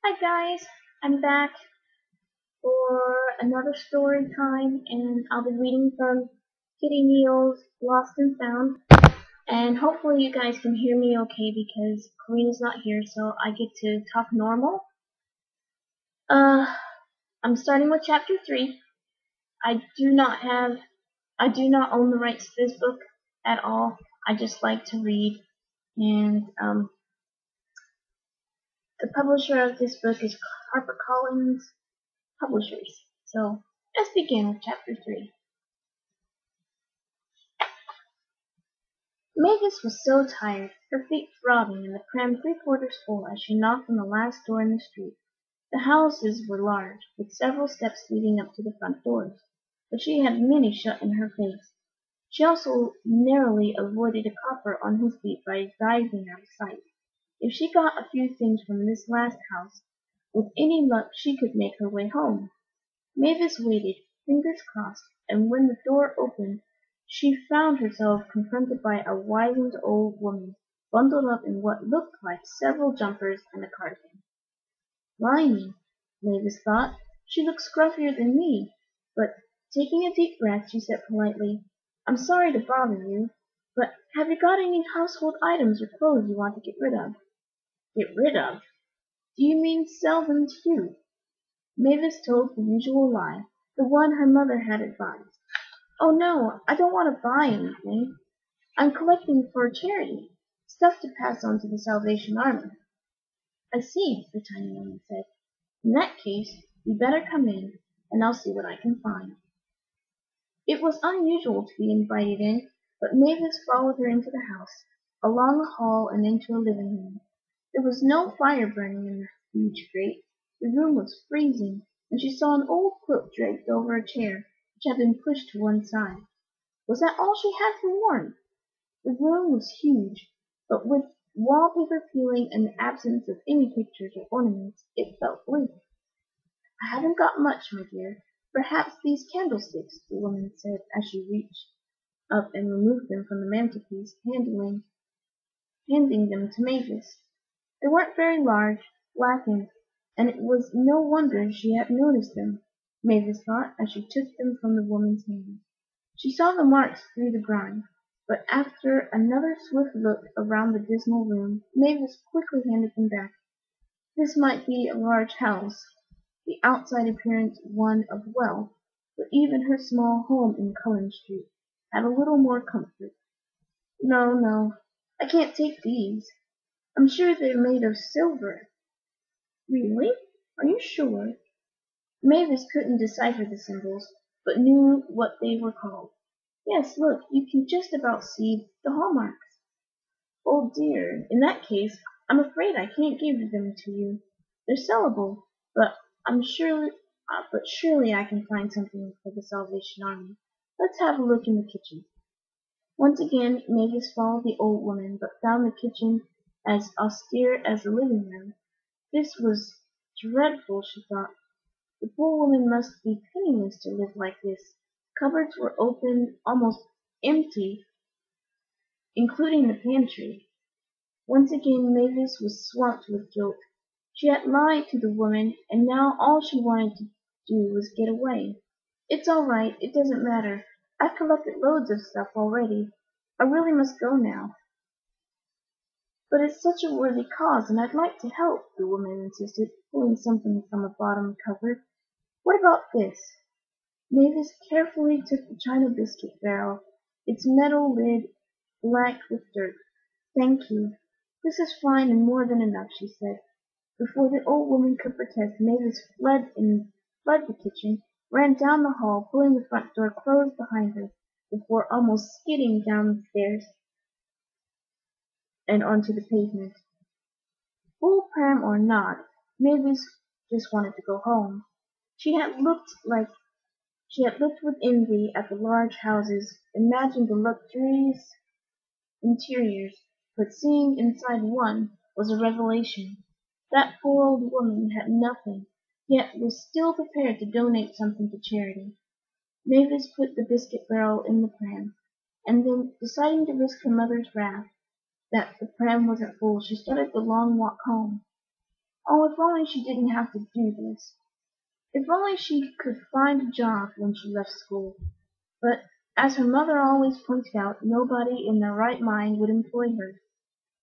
Hi guys, I'm back for another story time and I'll be reading from Kitty Neale's Lost and Found, and hopefully you guys can hear me okay because Karina's not here so I get to talk normal. Uh, I'm starting with chapter 3. I do not own the rights to this book at all. I just like to read, and the publisher of this book is HarperCollns Publishers. So let's begin with chapter 3. Mavis was so tired, her feet throbbing and the pram three-quarters full as she knocked on the last door in the street. The houses were large, with several steps leading up to the front doors, but she had many shut in her face. She also narrowly avoided a copper on his feet by diving out of sight. If she got a few things from this last house, with any luck she could make her way home. Mavis waited, fingers crossed, and when the door opened she found herself confronted by a wizened old woman, bundled up in what looked like several jumpers and a cardigan. Blimey, Mavis thought, she looks scruffier than me, but taking a deep breath she said politely, I'm sorry to bother you, but have you got any household items or clothes you want to get rid of? Get rid of? Do you mean sell them to you? Mavis told the usual lie, the one her mother had advised. Oh no, I don't want to buy anything. I'm collecting for a charity. Stuff to pass on to the Salvation Army. I see, the tiny woman said. In that case, you better come in, and I'll see what I can find. It was unusual to be invited in, but Mavis followed her into the house, along a hall and into a living room. There was no fire burning in the huge grate. The room was freezing, and she saw an old quilt draped over a chair, which had been pushed to one side. Was that all she had for warmth? The room was huge, but with wallpaper peeling and the absence of any pictures or ornaments, it felt bleak. I haven't got much, my dear. Perhaps these candlesticks, the woman said as she reached up and removed them from the mantelpiece, handing them to Mavis. They weren't very large, blackened, and it was no wonder she had noticed them, Mavis thought as she took them from the woman's hand. She saw the marks through the grime, but after another swift look around the dismal room, Mavis quickly handed them back. This might be a large house, the outside appearance one of wealth, but even her small home in Cullen Street had a little more comfort. No, no, I can't take these. I'm sure they're made of silver. Really? Are you sure? Mavis couldn't decipher the symbols, but knew what they were called. Yes, look, you can just about see the hallmarks. Oh dear, in that case, I'm afraid I can't give them to you. They're sellable, but surely I can find something for the Salvation Army. Let's have a look in the kitchen. Once again Mavis followed the old woman, but found the kitchen as austere as the living room. This was dreadful, she thought. The poor woman must be penniless to live like this. Cupboards were open, almost empty, including the pantry. Once again Mavis was swamped with guilt. She had lied to the woman, and now all she wanted to do was get away. It's all right, it doesn't matter. I've collected loads of stuff already. I really must go now. But it's such a worthy cause, and I'd like to help, the woman insisted, pulling something from a bottom cupboard. What about this? Mavis carefully took the china biscuit barrel, its metal lid black with dirt. Thank you. This is fine and more than enough, she said. Before the old woman could protest, Mavis fled the kitchen, ran down the hall, pulling the front door closed behind her, before almost skidding down the stairs and onto the pavement. Full pram or not, Mavis just wanted to go home. She had looked with envy at the large houses, imagined the luxurious interiors, but seeing inside one was a revelation. That poor old woman had nothing, yet was still prepared to donate something to charity. Mavis put the biscuit barrel in the pram, and then, deciding to risk her mother's wrath that the pram wasn't full, she started the long walk home. Oh, if only she didn't have to do this. If only she could find a job when she left school. But, as her mother always pointed out, nobody in their right mind would employ her.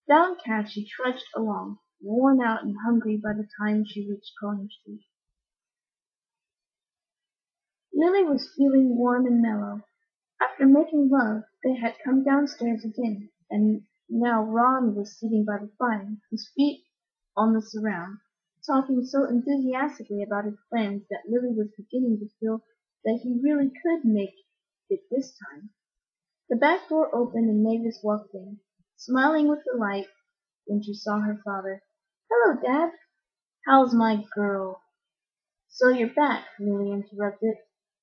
Downcast she trudged along, worn out and hungry by the time she reached Collins Street. Lily was feeling warm and mellow. After making love, they had come downstairs again, and now Ron was sitting by the fire, his feet on the surround, talking so enthusiastically about his plans that Lily was beginning to feel that he really could make it this time. The back door opened and Mavis walked in, smiling with delight when she saw her father. "Hello, Dad. How's my girl?" "So you're back," Lily interrupted.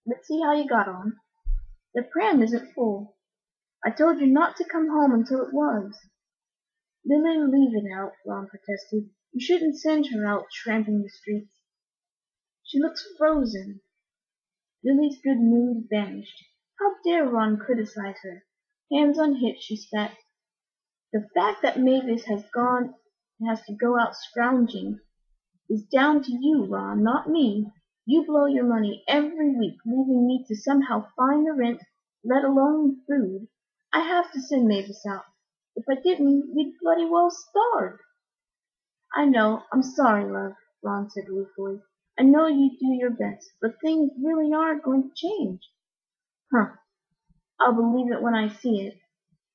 "Let's see how you got on." "The pram isn't full. I told you not to come home until it was." "Lily, leave it out," Ron protested. "You shouldn't send her out tramping the streets. She looks frozen." Lily's good mood vanished. How dare Ron criticize her? Hands on hips, she spat. "The fact that Mavis has to go out scrounging is down to you, Ron, not me. You blow your money every week, leaving me to somehow find the rent, let alone food. I have to send Mavis out. If I didn't, we'd bloody well starve." "I know. I'm sorry, love," Ron said ruefully. "I know you do your best, but things really are going to change." "Huh! I'll believe it when I see it."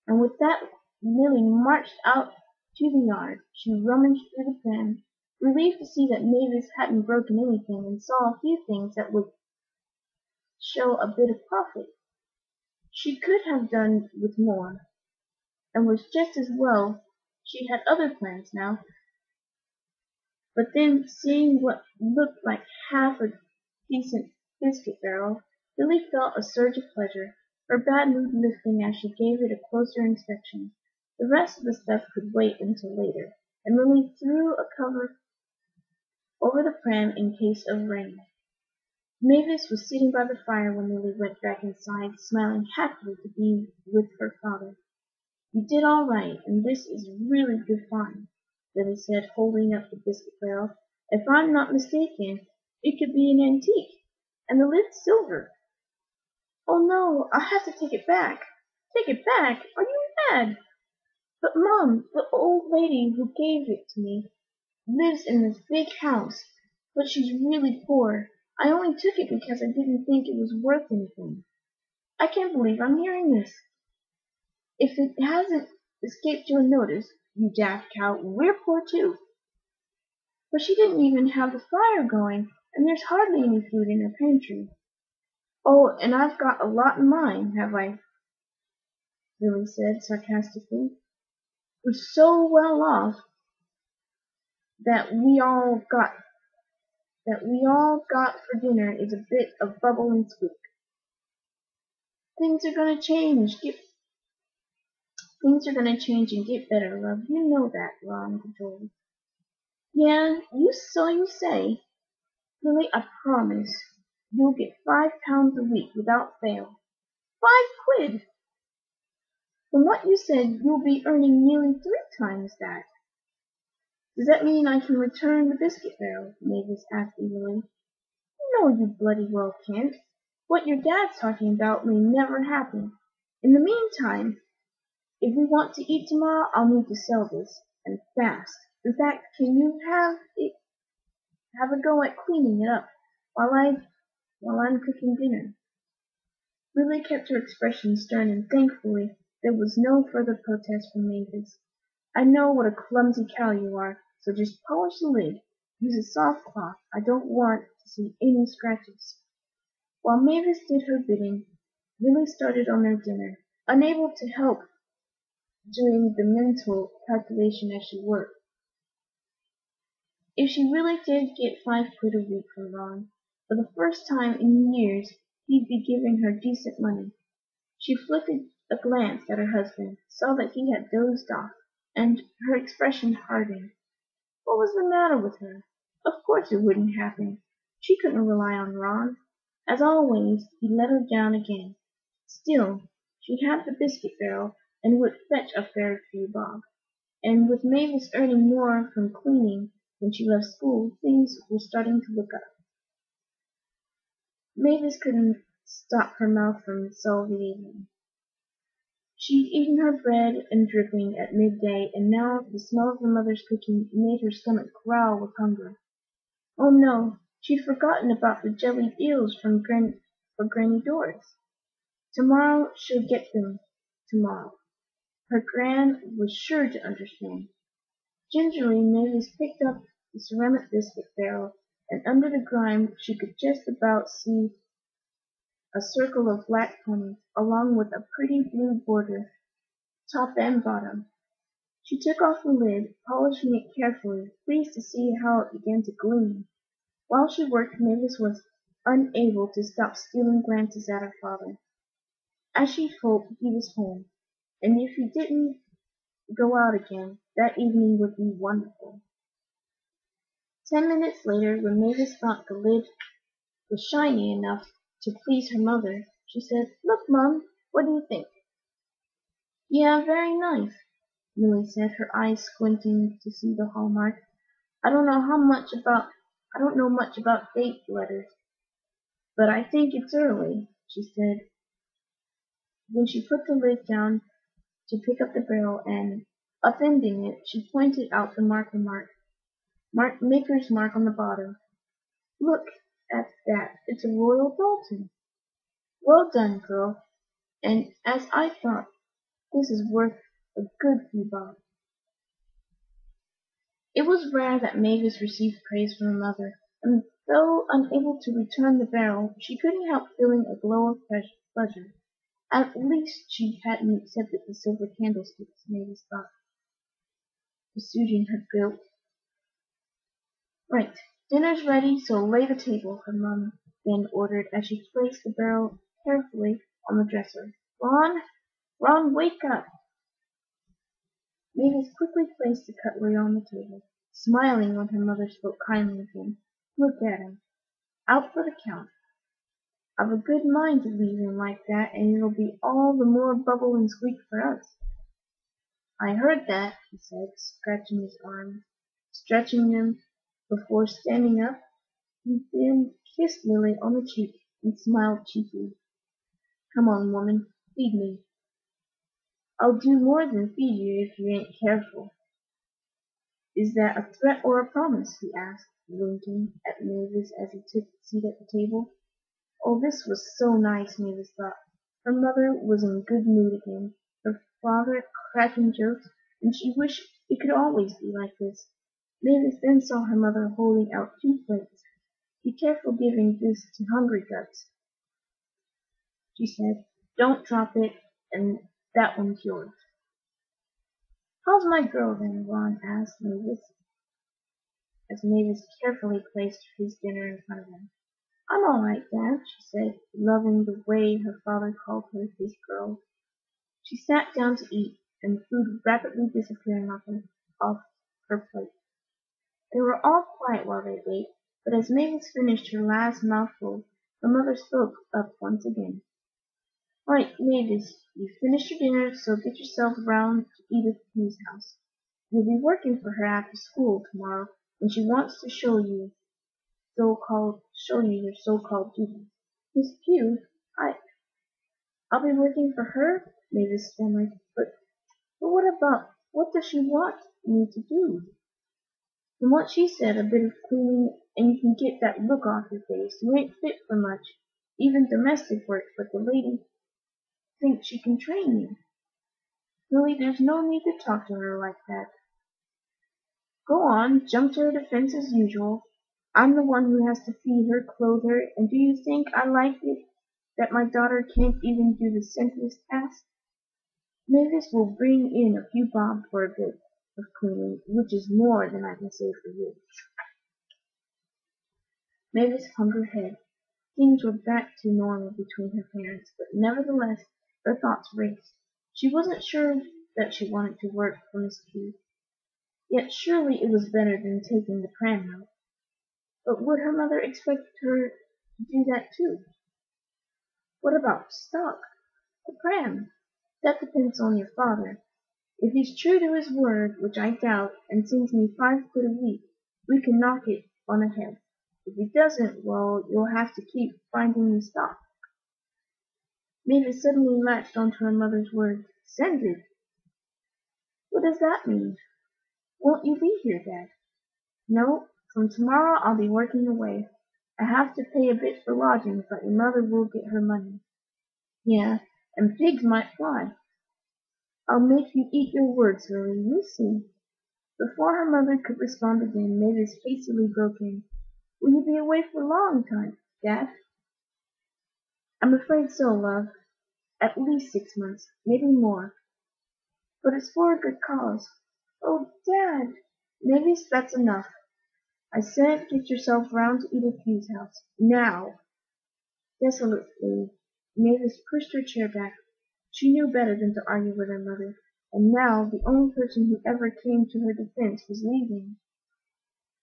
And with that Lily marched out to the yard. She rummaged through the pram, relieved to see that Mavis hadn't broken anything, and saw a few things that would show a bit of profit. She could have done with more, and was just as well. She had other plans now. But then, seeing what looked like half a decent biscuit barrel, Lily felt a surge of pleasure, her bad mood lifting as she gave it a closer inspection. The rest of the stuff could wait until later, and Lily threw a cover over the pram in case of rain. Mavis was sitting by the fire when Lily went back inside, smiling happily to be with her father. "You did all right, and this is really good fun," Lily said, holding up the biscuit barrel. "If I'm not mistaken, it could be an antique, and the lid's silver." "Oh no, I'll have to take it back." "Take it back? Are you mad?" "But Mom, the old lady who gave it to me lives in this big house, but she's really poor. I only took it because I didn't think it was worth anything. I can't believe I'm hearing this. If it hasn't escaped your notice, you daft cow, we're poor too." "But she didn't even have the fire going, and there's hardly any food in her pantry." "Oh, and I've got a lot in mine, have I?" Lily said sarcastically. "We're so well off that we all got for dinner is a bit of bubble and squeak." Things are gonna change. Things are gonna change and get better, love. You know that," Ron cajoled. "Yeah, so you say. Lily, I promise you'll get £5 a week without fail." £5! From what you said, you'll be earning nearly 3 times that. "Does that mean I can return the biscuit barrel?" Mavis asked eagerly. "No, you bloody well can't. What your dad's talking about may never happen. In the meantime, if we want to eat tomorrow, I'll need to sell this, and fast. In fact, can you have a go at cleaning it up while I'm cooking dinner?" Lily kept her expression stern, and thankfully there was no further protest from Mavis. "I know what a clumsy cow you are, so just polish the lid. Use a soft cloth. I don't want to see any scratches." While Mavis did her bidding, Lily started on their dinner, unable to help doing the mental calculation as she worked. If she really did get £5 a week from Ron, for the first time in years he'd be giving her decent money. She flickered a glance at her husband, saw that he had dozed off, and her expression hardened. What was the matter with her? Of course it wouldn't happen. She couldn't rely on Ron. As always, he let her down again. Still, she had the biscuit barrel, and would fetch a fair few bob. And with Mavis earning more from cleaning When she left school, things were starting to look up. Mavis couldn't stop her mouth from salivating. She'd eaten her bread and dripping at midday, and now the smell of her mother's cooking made her stomach growl with hunger. Oh no, she'd forgotten about the jellied eels for Granny Doris. Tomorrow she'll get them. Tomorrow. Her Gran was sure to understand. Gingerly, Mavis picked up the ceramic biscuit barrel, and under the grime she could just about see a circle of black ponies, along with a pretty blue border, top and bottom. She took off the lid, polishing it carefully, pleased to see how it began to gleam. While she worked, Mavis was unable to stop stealing glances at her father. As she'd hoped, he was home, and if he didn't go out again, that evening would be wonderful. 10 minutes later, when Mavis thought the lid was shiny enough to please her mother, she said, "Look, Mum, what do you think?" "Yeah, very nice," Milly said, her eyes squinting to see the hallmark. I don't know much about date letters, but I think it's early," she said. Then she put the lid down to pick up the barrel, and, upending it, she pointed out the maker's mark on the bottom. "Look at that! It's a Royal Doulton. Well done, girl, and as I thought, this is worth a good few bob." It was rare that Mavis received praise from her mother, and though unable to return the barrel, she couldn't help feeling a glow of pleasure. At least she hadn't accepted the silver candlesticks, Mavis thought, assuaging her guilt. "Right, dinner's ready, so lay the table," her mum then ordered as she placed the barrel carefully on the dresser. Ron, wake up!" Mavis quickly placed the cutlery on the table, smiling when her mother spoke kindly again. "Look at him, out for the count. I've a good mind to leave him like that, and it'll be all the more bubble and squeak for us." "I heard that," he said, scratching his arms, stretching them before standing up. He then kissed Milly on the cheek and smiled cheekily. "Come on, woman, feed me." "I'll do more than feed you if you ain't careful." "Is that a threat or a promise?" he asked, winking at Mavis as he took a seat at the table. Oh, this was so nice, Mavis thought. Her mother was in good mood again, her father cracking jokes, and she wished it could always be like this. Mavis then saw her mother holding out 2 plates. "Be careful giving this to hungry guts," she said. "Don't drop it, and that one's yours." "How's my girl then?" Ron asked Mavis, as Mavis carefully placed his dinner in front of him. "I'm all right, Dad," she said, loving the way her father called her his girl. She sat down to eat, and the food rapidly disappearing off her plate. They were all quiet while they ate, but as Mavis finished her last mouthful, her mother spoke up once again. "Right, Mavis, you've finished your dinner, so get yourself round to Edith Pugh's house. You'll be working for her after school tomorrow, and she wants to show you your so-called duties." "Miss Pugh, I'll be working for her?" Mavis stammered. But what does she want me to do?" "From what she said, a bit of cleaning, and you can get that look off your face. You ain't fit for much, even domestic work, but the lady thinks she can train you." "Lily, there's no need to talk to her like that." "Go on, jump to her defense as usual. I'm the one who has to feed her, clothe her, and do you think I like it that my daughter can't even do the simplest task? Mavis will bring in a few bob for a bit of cleaning, which is more than I can say for you." Mavis hung her head. Things were back to normal between her parents, but nevertheless her thoughts raced. She wasn't sure that she wanted to work for Miss Pugh, yet surely it was better than taking the pram out. But would her mother expect her to do that too? What about stock? The pram? That depends on your father. If he's true to his word, which I doubt, and sends me 5 quid a week, we can knock it on the head. If he doesn't, well, you'll have to keep finding the stock." Mavis suddenly latched onto her mother's words. "Send it? What does that mean? Won't you be here, Dad?" "No, from tomorrow I'll be working away. I have to pay a bit for lodgings, but your mother will get her money." "Yeah, and pigs might fly." "I'll make you eat your words, Lily. You'll see." Before her mother could respond again, Mavis hastily broke in. "Will you be away for a long time, Dad?" "I'm afraid so, love. At least 6 months, maybe more. But it's for a good cause." "Oh, Dad!" "Mavis, that's enough. I said get yourself round to Edith Hugh's house. Now!" Desolately, Mavis pushed her chair back. She knew better than to argue with her mother, and now the only person who ever came to her defense was leaving.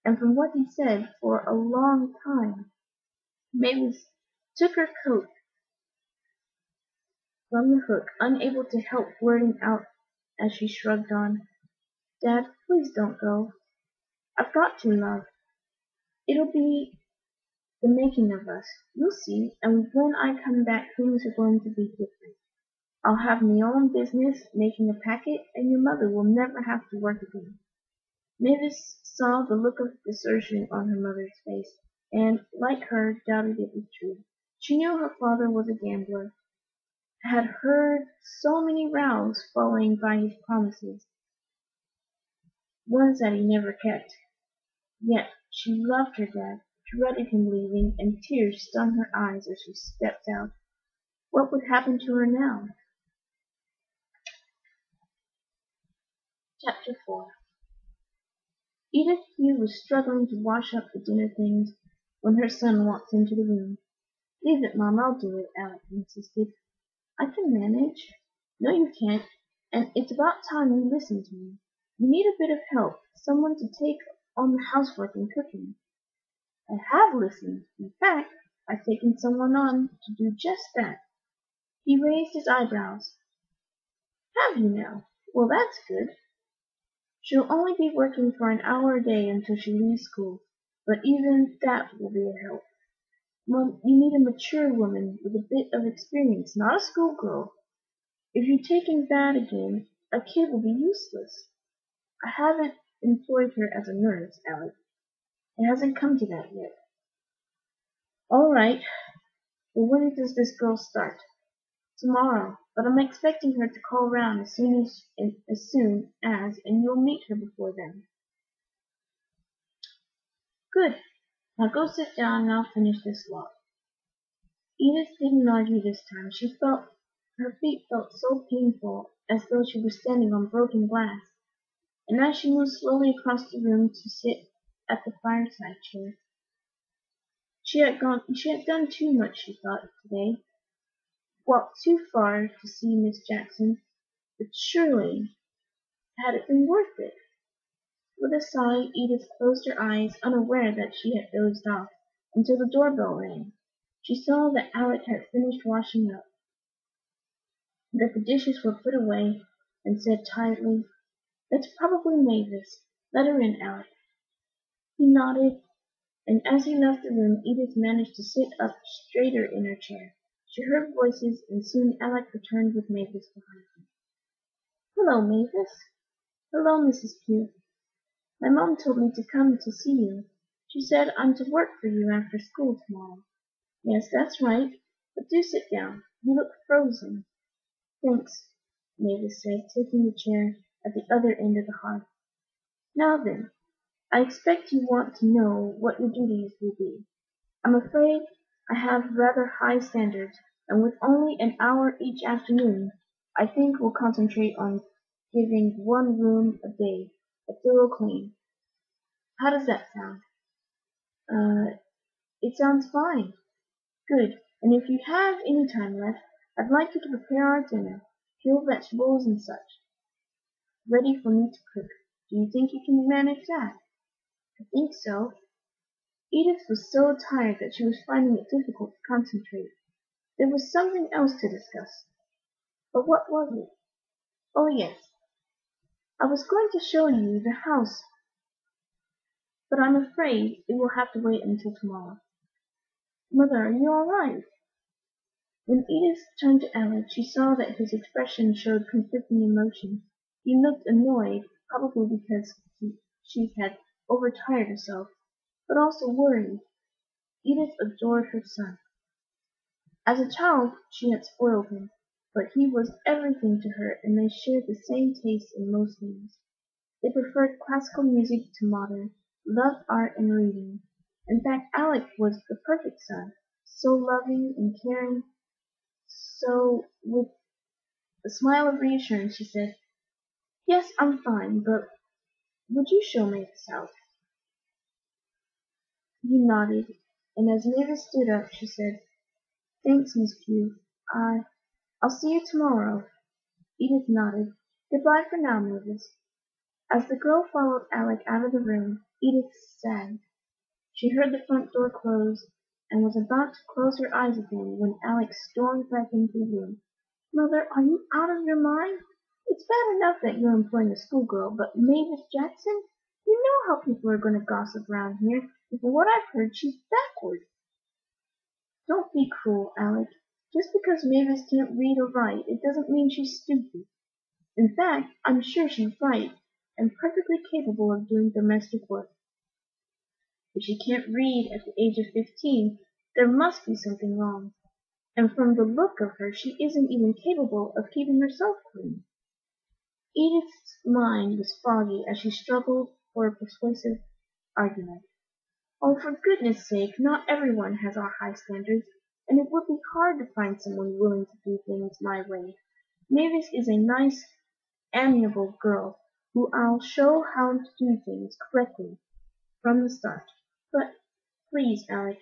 And from what he said, for a long time, Mavis took her coat from the hook, unable to help blurting out as she shrugged on, "Dad, please don't go. I've got to, love. It'll be the making of us. You'll see, and when I come back things are going to be different. I'll have my own business making a packet, and your mother will never have to work again." Mavis saw the look of desertion on her mother's face, and, like her, doubted it was true. She knew her father was a gambler, had heard so many rows following by his promises, ones that he never kept. Yet she loved her dad, dreaded him leaving, and tears stung her eyes as she stepped out. What would happen to her now? Chapter 4. Edith Hugh was struggling to wash up the dinner things when her son walked into the room. "Leave it, Mom, I'll do it," Alec insisted. "I can manage." "No, you can't, and it's about time you listened to me. You need a bit of help, someone to take on the housework and cooking." "I have listened. In fact, I've taken someone on to do just that." He raised his eyebrows. "Have you now? Well, that's good. She'll only be working for an hour a day until she leaves school, but even that will be a help. Mom, you need a mature woman with a bit of experience, not a schoolgirl. If you take in that again, a kid will be useless." "I haven't employed her as a nurse, Alec. It hasn't come to that yet." "All right. Well, when does this girl start?" "Tomorrow, but I'm expecting her to call round as soon as, and you'll meet her before then." "Good. Now go sit down and I'll finish this lot." Edith didn't argue this time. Her feet felt so painful, as though she were standing on broken glass, and as she moved slowly across the room to sit at the fireside chair, she had done too much, she thought, today. Walked too far to see Miss Jackson, but surely had it been worth it? With a sigh, Edith closed her eyes, unaware that she had dozed off, until the doorbell rang. She saw that Alec had finished washing up, that the dishes were put away, and said tiredly, "That's probably Mavis. Let her in, Alec." He nodded, and as he left the room, Edith managed to sit up straighter in her chair. She heard voices, and soon Alec returned with Mavis behind him. "Hello, Mavis." "Hello, Mrs. Pugh. My mom told me to come to see you. She said I'm to work for you after school tomorrow." "Yes, that's right. But do sit down. You look frozen." "Thanks," Mavis said, taking the chair at the other end of the hearth. "Now then, I expect you want to know what your duties will be. I'm afraid I have rather high standards, and with only an hour each afternoon, I think we'll concentrate on giving one room a day a thorough clean. How does that sound?" It sounds fine." "Good. And if you have any time left, I'd like you to prepare our dinner, peel vegetables and such, ready for me to cook. Do you think you can manage that?" "I think so." Edith was so tired that she was finding it difficult to concentrate. There was something else to discuss. But what was it? Oh, yes. I was going to show you the house but I'm afraid it will have to wait until tomorrow. Mother, are you all right? When Edith turned to Alec, she saw that his expression showed conflicting emotions. He looked annoyed, probably because she had overtired herself, but also worried. Edith adored her son. As a child she had spoiled him, but he was everything to her and they shared the same tastes in most things. They preferred classical music to modern, loved art and reading. In fact, Alec was the perfect son, so loving and caring. So, with a smile of reassurance, she said, "Yes, I'm fine, but would you show me this house?" He nodded, and as Mavis stood up, she said, "Thanks, Miss Pugh. I'll see you tomorrow." Edith nodded. "Goodbye for now, Mavis." As the girl followed Alec out of the room, Edith sagged. She heard the front door close, and was about to close her eyes again when Alec stormed back into the room. "Mother, are you out of your mind? It's bad enough that you're employing a schoolgirl, but Mavis Jackson? You know how people are going to gossip round here, and from what I've heard she's backward." "Don't be cruel, Alec. Just because Mavis can't read or write, it doesn't mean she's stupid. In fact, I'm sure she's bright, and perfectly capable of doing domestic work. If she can't read at the age of 15, there must be something wrong. And from the look of her she isn't even capable of keeping herself clean." Edith's mind was foggy as she struggled for a persuasive argument. "Oh, for goodness sake, not everyone has our high standards, and it would be hard to find someone willing to do things my way. Mavis is a nice, amiable girl who I'll show how to do things correctly from the start. But please, Alec,"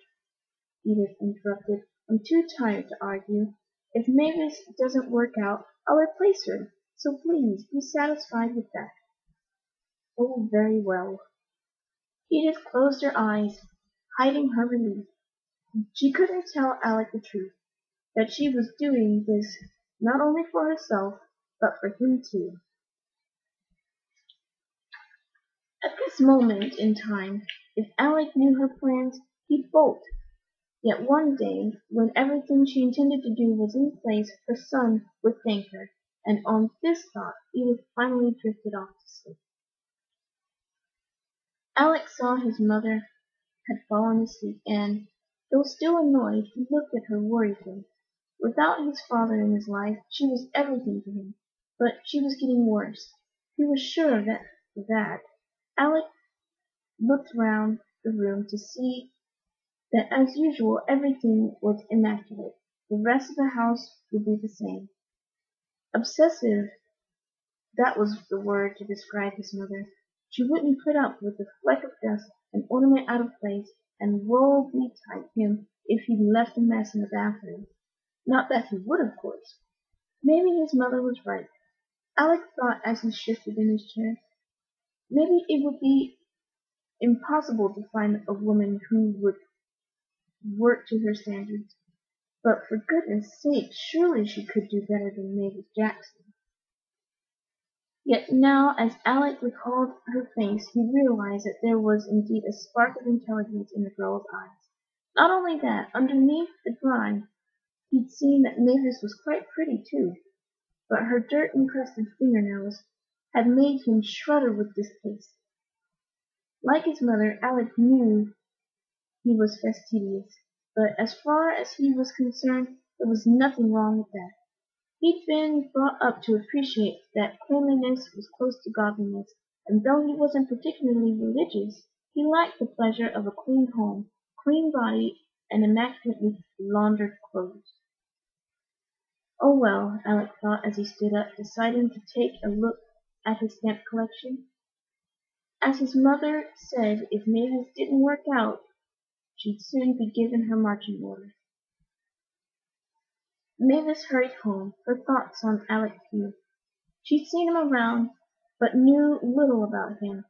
Edith interrupted, "I'm too tired to argue. If Mavis doesn't work out, I'll replace her, so please be satisfied with that." "Oh, very well." Edith closed her eyes, hiding her relief. She couldn't tell Alec the truth, that she was doing this not only for herself, but for him too. At this moment in time, if Alec knew her plans, he'd bolt. Yet one day, when everything she intended to do was in place, her son would thank her, and on this thought Edith finally drifted off to sleep. Alec saw his mother had fallen asleep, and, though still annoyed, he looked at her worriedly. Without his father in his life, she was everything to him, but she was getting worse. He was sure of that. Alec looked round the room to see that as usual everything was immaculate. The rest of the house would be the same. Obsessive, that was the word to describe his mother. She wouldn't put up with a fleck of dust, an ornament out of place, and woe betide him if he left a mess in the bathroom. Not that he would, of course. Maybe his mother was right. Alec thought as he shifted in his chair. Maybe it would be impossible to find a woman who would work to her standards. But for goodness sake, surely she could do better than Mavis Jackson. Yet now, as Alec recalled her face, he realized that there was indeed a spark of intelligence in the girl's eyes. Not only that, underneath the grime, he'd seen that Mavis was quite pretty too, but her dirt-encrusted fingernails had made him shudder with distaste. Like his mother, Alec knew he was fastidious, but as far as he was concerned, there was nothing wrong with that. He'd been brought up to appreciate that cleanliness was close to godliness, and though he wasn't particularly religious, he liked the pleasure of a clean home, clean body, and immaculately laundered clothes. "Oh well," Alec thought as he stood up, deciding to take a look at his stamp collection. As his mother said, if Mavis didn't work out, she'd soon be given her marching orders. Mavis hurried home, her thoughts on Alec Pugh. She'd seen him around, but knew little about him,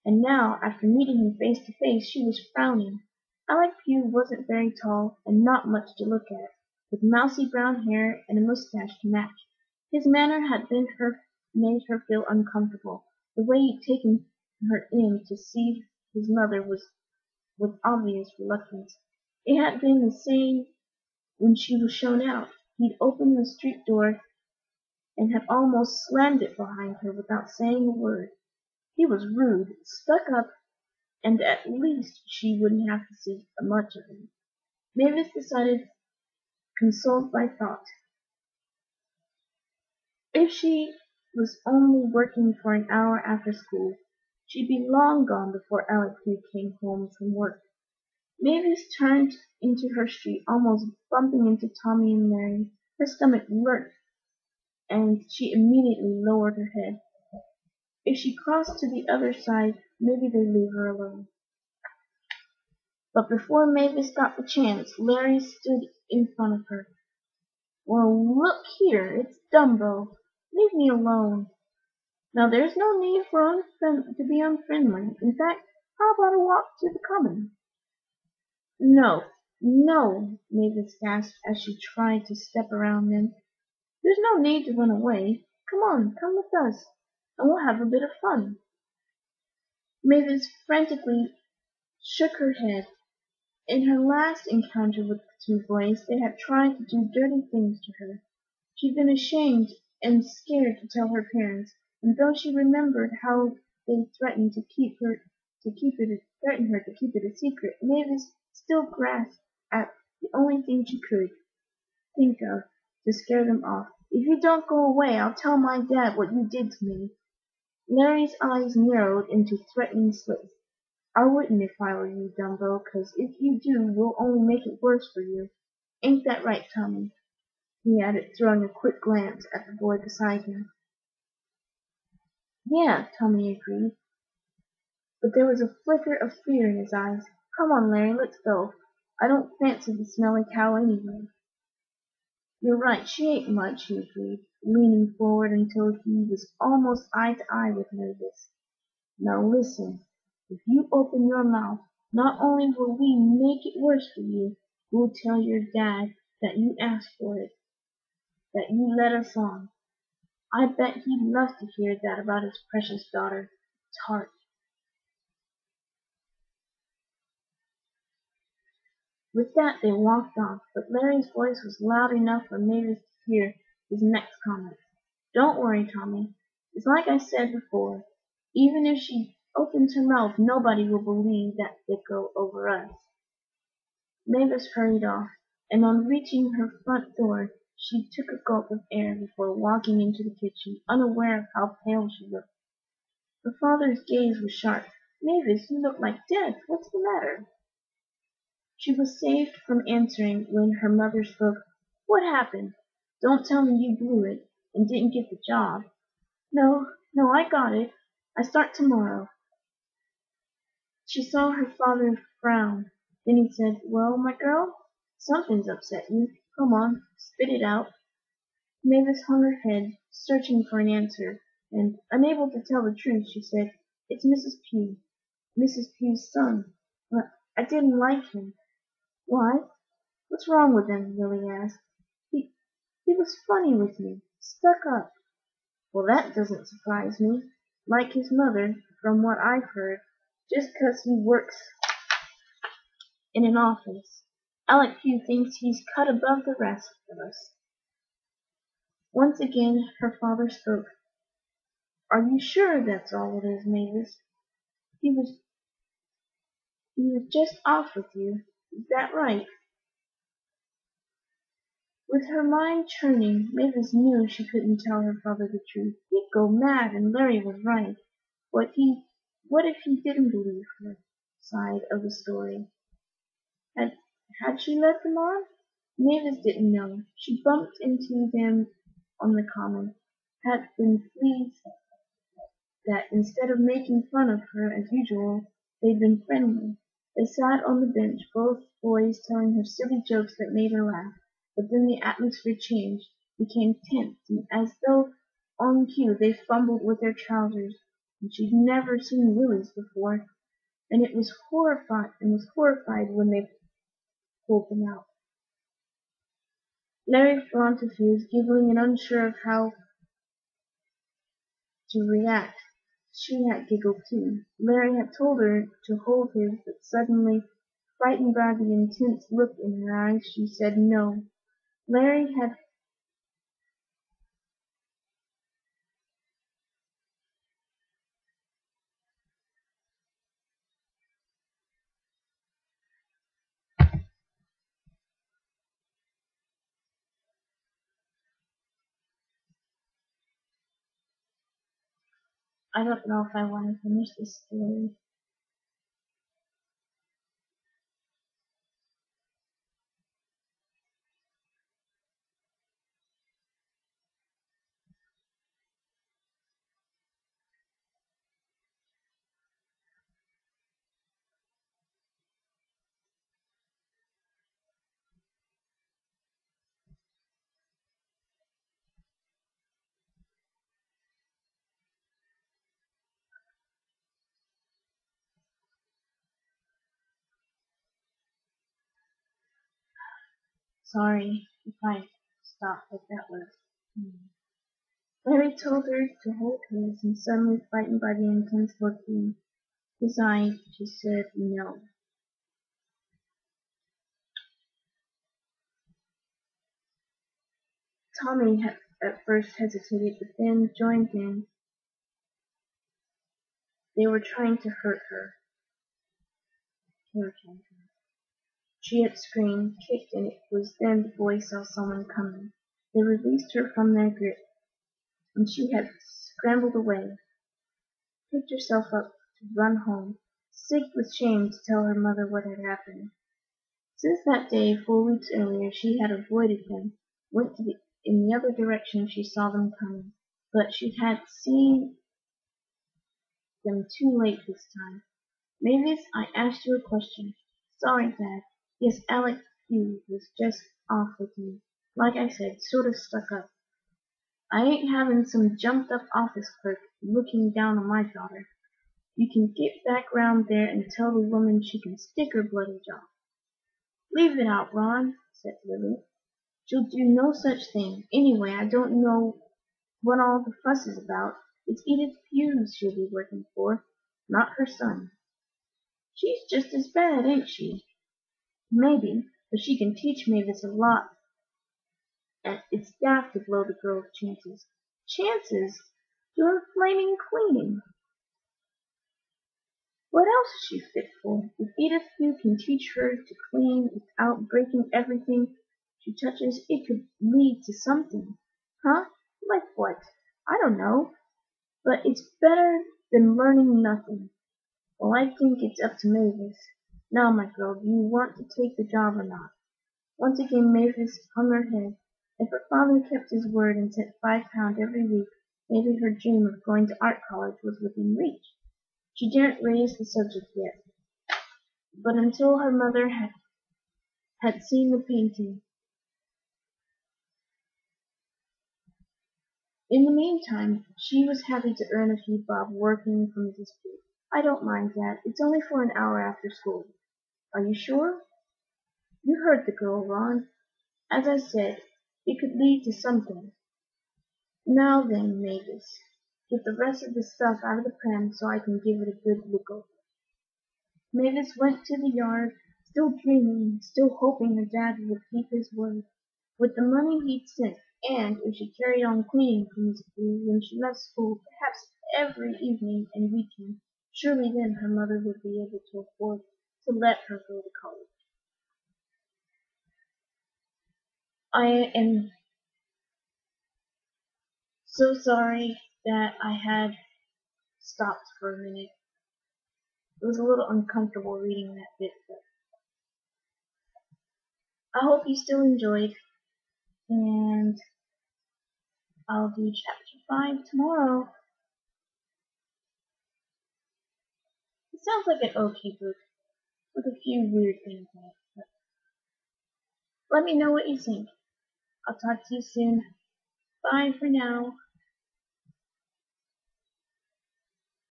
and now, after meeting him face to face, she was frowning. Alec Pugh wasn't very tall, and not much to look at, with mousy brown hair and a mustache to match. His manner had made her feel uncomfortable, the way he'd taken her in to see his mother was with obvious reluctance. It had been the same when she was shown out. He'd opened the street door and had almost slammed it behind her without saying a word. He was rude, stuck up, and at least she wouldn't have to see much of him. Mavis decided, consoled by thought. If she was only working for an hour after school, she'd be long gone before Alec came home from work. Mavis turned into her street, almost bumping into Tommy and Larry. Her stomach lurched, and she immediately lowered her head. If she crossed to the other side, maybe they'd leave her alone. But before Mavis got the chance, Larry stood in front of her. "Well, look here, it's Dumbo. Leave me alone. Now there's no need to be unfriendly. In fact, how about a walk to the common?" "No, no," Mavis gasped as she tried to step around them. "There's no need to run away. Come with us, and we'll have a bit of fun." Mavis frantically shook her head. In her last encounter with the two boys, they had tried to do dirty things to her. She'd been ashamed and scared to tell her parents, and though she remembered how they threatened to keep her to keep it a secret, Mavis still grasped at the only thing she could think of to scare them off. "If you don't go away, I'll tell my dad what you did to me." Larry's eyes narrowed into threatening slits. "I wouldn't if I were you, Dumbo, 'cause if you do, we'll only make it worse for you. Ain't that right, Tommy?" he added, throwing a quick glance at the boy beside him. "Yeah," Tommy agreed, but there was a flicker of fear in his eyes. "Come on, Larry, let's go. I don't fancy the smelly cow anyway." "You're right, she ain't much," he agreed, leaning forward until he was almost eye to eye with Mavis. "Now listen. If you open your mouth, not only will we make it worse for you, we'll tell your dad that you asked for it, that you led us on. I bet he'd love to hear that about his precious daughter, Tart." With that they walked off, but Larry's voice was loud enough for Mavis to hear his next comment. "Don't worry, Tommy. It's like I said before. Even if she opens her mouth, nobody will believe that they go over us." Mavis hurried off, and on reaching her front door, she took a gulp of air before walking into the kitchen, unaware of how pale she looked. Her father's gaze was sharp. "Mavis, you look like death. What's the matter?" She was saved from answering when her mother spoke. "What happened? Don't tell me you blew it, and didn't get the job." "No, no, I got it. I start tomorrow." She saw her father frown. Then he said, "Well, my girl, something's upset you. Come on, spit it out." Mavis hung her head, searching for an answer, and, unable to tell the truth, she said, "It's Mrs. Pugh's son. But I didn't like him." "Why? What's wrong with him?" Lily asked. He was funny with me, stuck up." "Well, that doesn't surprise me. Like his mother, from what I've heard, just 'cause he works in an office. Alec Pugh thinks he's cut above the rest of us." Once again her father spoke. "Are you sure that's all it is, Mavis? He was just off with you. Is that right?" With her mind churning, Mavis knew she couldn't tell her father the truth. He'd go mad, and Larry was right. What if he didn't believe her side of the story? Had she led them on? Mavis didn't know. She bumped into them on the common, had been pleased that instead of making fun of her as usual, they'd been friendly. They sat on the bench, both boys telling her silly jokes that made her laugh. But then the atmosphere changed, became tense, and as though on cue they fumbled with their trousers, and she'd never seen Lily's before, and was horrified when they pulled them out. Larry Frontefield, giggling and unsure of how to react, She had giggled too. Larry had told her to hold his, but suddenly, frightened by the intense look in her eyes, she said no. Larry had I don't know if I want to finish this story. Sorry if I stopped, but that was. Larry told her to hold his, and suddenly, frightened by the intense look in his eyes, she said no. Tommy had at first hesitated, but then joined in. They were trying to hurt her. She had screamed, kicked, and it was then the boys saw someone coming. They released her from their grip, and she had scrambled away, picked herself up to run home, sick with shame to tell her mother what had happened. Since that day, 4 weeks earlier, she had avoided them, went in the other direction if she saw them coming, but she had seen them too late this time. Mavis, I asked you a question. Sorry, Dad. Yes, Alex Hughes was just off with me. Like I said, sort of stuck up. I ain't having some jumped up office clerk looking down on my daughter. You can get back round there and tell the woman she can stick her bloody jaw. Leave it out, Ron, said Lily. She'll do no such thing. Anyway, I don't know what all the fuss is about. It's Edith Hughes she'll be working for, not her son. She's just as bad, ain't she? Maybe, but she can teach Mavis a lot, and it's daft to blow the girl's chances. Chances? You're a flaming queen. What else is she fit for? If Edith Hughes can teach her to clean without breaking everything she touches, it could lead to something. Huh? Like what? I don't know. But it's better than learning nothing. Well, I think it's up to Mavis. Now, my girl, do you want to take the job or not? Once again Mavis hung her head. If her father kept his word and sent £5 every week, maybe her dream of going to art college was within reach. She daren't raise the subject yet, but until her mother had seen the painting. In the meantime, she was happy to earn a few bob working for Mrs. Pugh. I don't mind, Dad. It's only for an hour after school. Are you sure? You heard the girl, Ron. As I said, it could lead to something. Now then, Mavis, get the rest of the stuff out of the pram so I can give it a good look over. Mavis went to the yard, still dreaming, still hoping her dad would keep his word. With the money he'd sent, and if she carried on cleaning for Mrs. Blue when she left school, perhaps every evening and weekend, surely then her mother would be able to afford to let her go to college. I am so sorry that I had stopped for a minute. It was a little uncomfortable reading that bit, but I hope you still enjoyed, and I'll do chapter 5 tomorrow. It sounds like an okay book, with a few weird things in it, but let me know what you think. I'll talk to you soon. Bye for now.